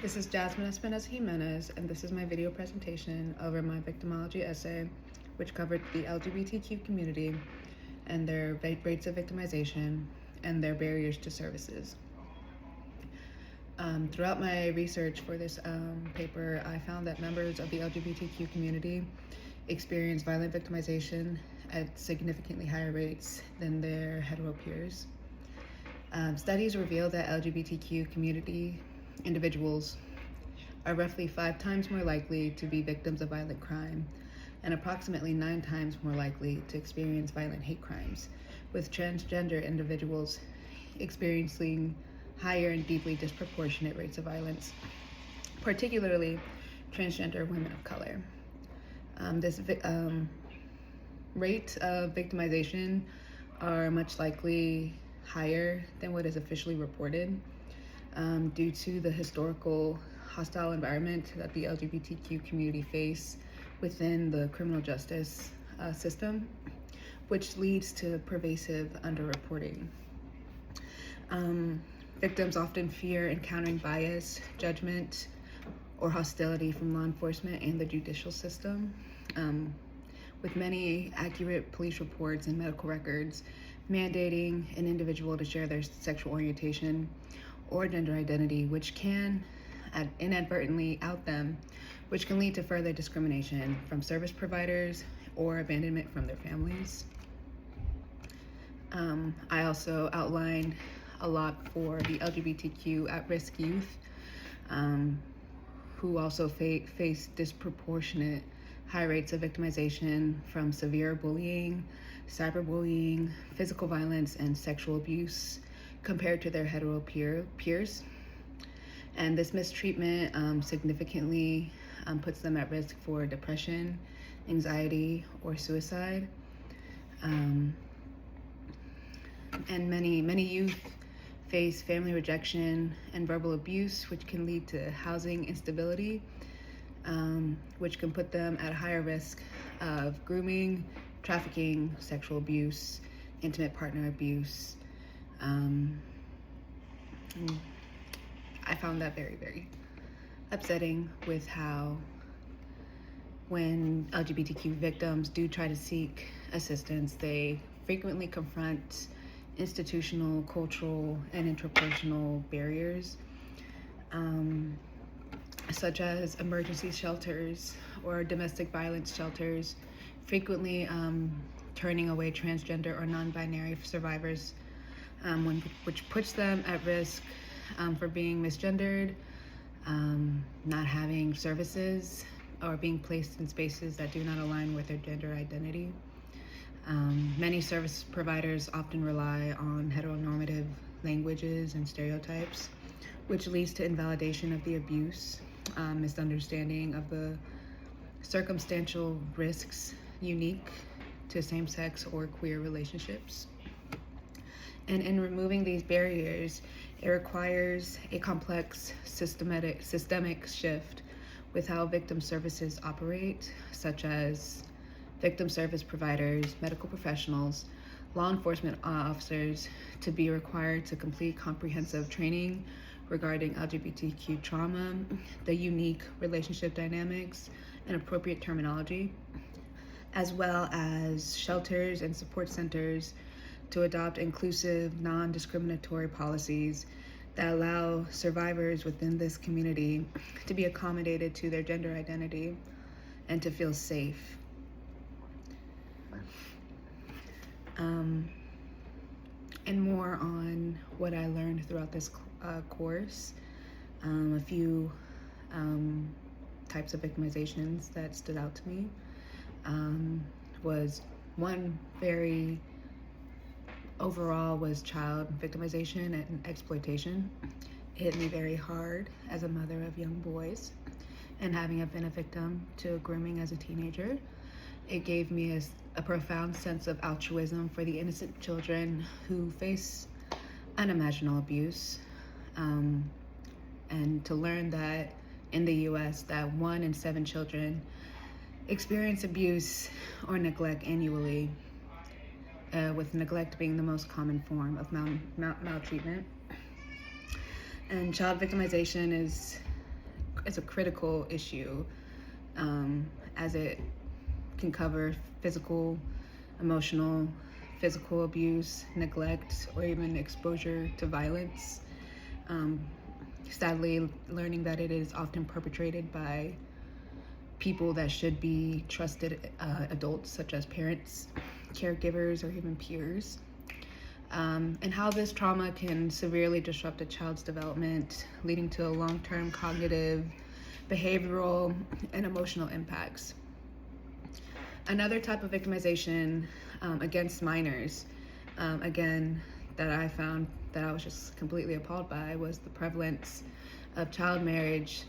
This is Jasmine Espinosa Jimenez, and this is my video presentation over my victimology essay, which covered the LGBTQ community and their rates of victimization and their barriers to services. Throughout my research for this paper, I found that members of the LGBTQ community experience violent victimization at significantly higher rates than their hetero peers. Studies reveal that LGBTQ community individuals are roughly 5 times more likely to be victims of violent crime and approximately 9 times more likely to experience violent hate crimes, with transgender individuals experiencing higher and deeply disproportionate rates of violence, particularly transgender women of color. This rate of victimization are much likely higher than what is officially reported due to the historical hostile environment that the LGBTQ community face within the criminal justice system, which leads to pervasive underreporting. Victims often fear encountering bias, judgment, or hostility from law enforcement and the judicial system, with many accurate police reports and medical records mandating an individual to share their sexual orientation or gender identity, which can inadvertently out them, which can lead to further discrimination from service providers or abandonment from their families. I also outlined a lot for the LGBTQ at-risk youth who also face disproportionate high rates of victimization from severe bullying, cyberbullying, physical violence, and sexual abuse compared to their hetero peers. And this mistreatment significantly puts them at risk for depression, anxiety, or suicide. And many youth face family rejection and verbal abuse, which can lead to housing instability, which can put them at a higher risk of grooming, trafficking, sexual abuse, intimate partner abuse. I found that very, very upsetting with how when LGBTQ victims do try to seek assistance, they frequently confront institutional, cultural, and interpersonal barriers, such as emergency shelters or domestic violence shelters, frequently turning away transgender or non-binary survivors, which puts them at risk for being misgendered, not having services, or being placed in spaces that do not align with their gender identity. Many service providers often rely on heteronormative languages and stereotypes, which leads to invalidation of the abuse, misunderstanding of the circumstantial risks unique to same-sex or queer relationships. And in removing these barriers, it requires a complex systemic shift with how victim services operate, such as victim service providers, medical professionals, law enforcement officers to be required to complete comprehensive training regarding LGBTQ trauma, the unique relationship dynamics, and appropriate terminology, as well as shelters and support centers to adopt inclusive, non-discriminatory policies that allow survivors within this community to be accommodated to their gender identity and to feel safe. And more on what I learned throughout this course. A few types of victimizations that stood out to me was one very overall was child victimization and exploitation. It hit me very hard as a mother of young boys and having been a victim to grooming as a teenager. It gave me a profound sense of altruism for the innocent children who face unimaginable abuse, and to learn that in the US that 1 in 7 children experience abuse or neglect annually, with neglect being the most common form of maltreatment. And child victimization is a critical issue, as it can cover physical, emotional, physical abuse, neglect, or even exposure to violence. Um, Sadly, learning that it is often perpetrated by people that should be trusted adults, such as parents, caregivers, or even peers. And how this trauma can severely disrupt a child's development, leading to long-term cognitive, behavioral, and emotional impacts. Another type of victimization against minors, again, that I found that I was just completely appalled by, was the prevalence of child marriage,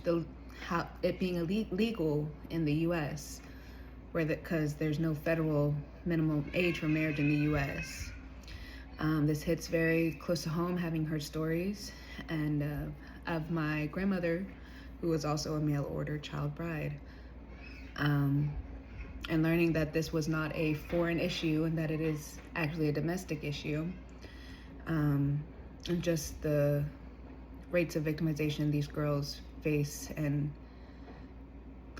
how it being illegal in the U.S., because there's no federal minimum age for marriage in the U.S. This hits very close to home, having heard stories and of my grandmother, who was also a mail-order child bride. And learning that this was not a foreign issue and that it is actually a domestic issue. And just the rates of victimization these girls face, and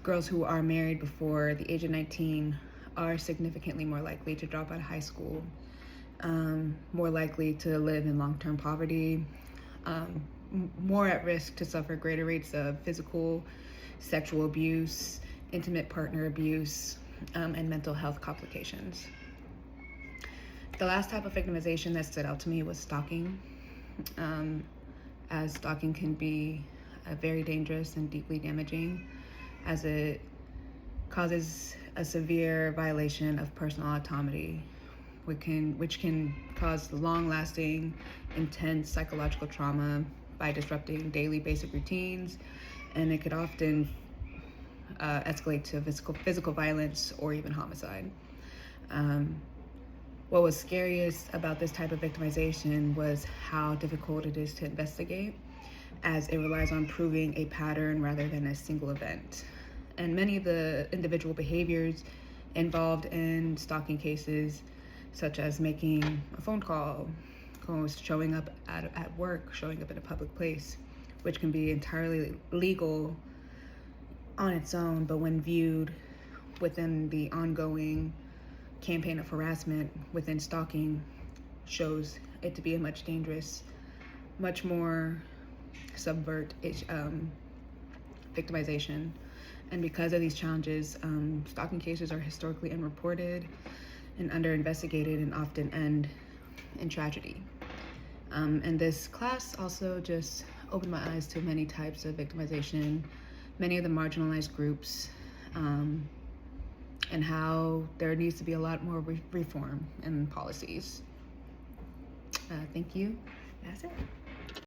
girls who are married before the age of 19 are significantly more likely to drop out of high school, more likely to live in long-term poverty, more at risk to suffer greater rates of physical, sexual abuse, intimate partner abuse, and mental health complications. The last type of victimization that stood out to me was stalking, as stalking can be very dangerous and deeply damaging, as it causes a severe violation of personal autonomy, which can cause long-lasting, intense psychological trauma by disrupting daily basic routines, and it could often escalate to physical violence or even homicide. What was scariest about this type of victimization was how difficult it is to investigate, as it relies on proving a pattern rather than a single event. And many of the individual behaviors involved in stalking cases, such as making a phone call, showing up at work, showing up in a public place, which can be entirely legal on its own, but when viewed within the ongoing campaign of harassment within stalking, shows it to be a much more subvert victimization. And because of these challenges, stalking cases are historically unreported and under-investigated and often end in tragedy. And this class also just opened my eyes to many types of victimization, many of the marginalized groups, and how there needs to be a lot more reform and policies. Thank you. That's it.